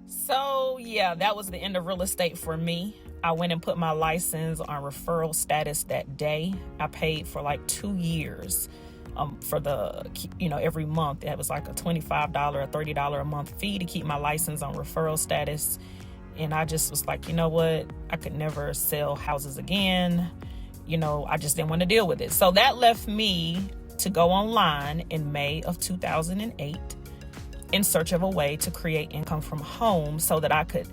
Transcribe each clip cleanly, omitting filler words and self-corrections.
So yeah, that was the end of real estate for me. I went and put my license on referral status that day. I paid for like 2 years for the, every month. It was like a $25 or $30 a month fee to keep my license on referral status. And I just was like, you know what? I could never sell houses again. I just didn't want to deal with it. So that left me to go online in May of 2008 in search of a way to create income from home so that I could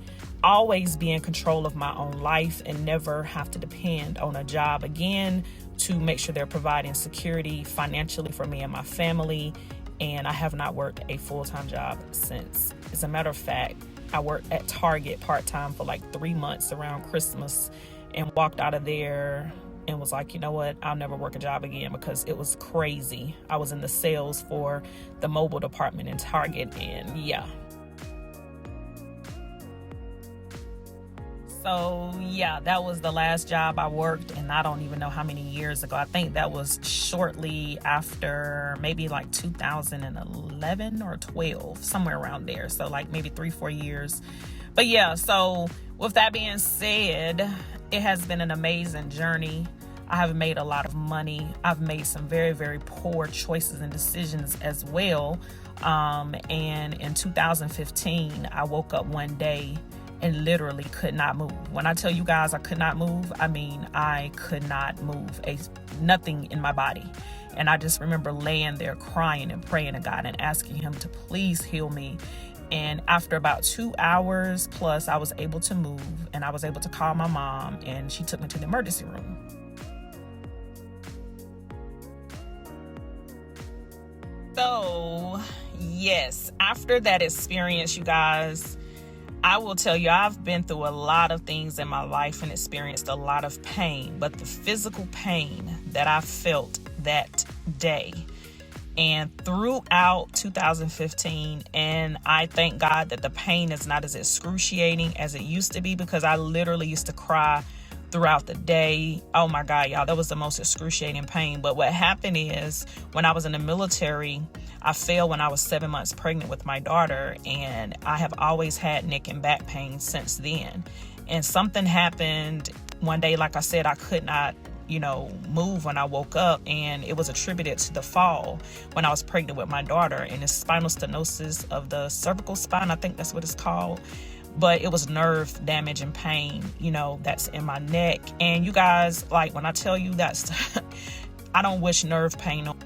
always be in control of my own life and never have to depend on a job again to make sure they're providing security financially for me and my family. And I have not worked a full-time job since. As a matter of fact, I worked at Target part-time for like 3 months around Christmas and walked out of there and was like, you know what, I'll never work a job again because it was crazy. I was in the sales for the mobile department in Target, and yeah. So yeah, that was the last job I worked, and I don't even know how many years ago. I think that was shortly after maybe like 2011 or 12, somewhere around there. So like maybe 3-4 years. But yeah, so with that being said, it has been an amazing journey. I have made a lot of money. I've made some very, very poor choices and decisions as well. And in 2015, I woke up one day and literally could not move. When I tell you guys I could not move, I mean, I could not move nothing in my body. And I just remember laying there crying and praying to God and asking him to please heal me. And after about 2 hours plus, I was able to move, and I was able to call my mom, and she took me to the emergency room. So yes, after that experience, you guys, I will tell you, I've been through a lot of things in my life and experienced a lot of pain, but the physical pain that I felt that day and throughout 2015, and I thank God that the pain is not as excruciating as it used to be, because I literally used to cry throughout the day. Oh my God, y'all, that was the most excruciating pain. But what happened is, when I was in the military, I fell when I was 7 months pregnant with my daughter, and I have always had neck and back pain since then. And something happened one day, like I said, I could not move when I woke up, and it was attributed to the fall when I was pregnant with my daughter, and it's spinal stenosis of the cervical spine, I think that's what it's called. But it was nerve damage and pain, that's in my neck. And you guys, like, when I tell you that's I don't wish nerve pain on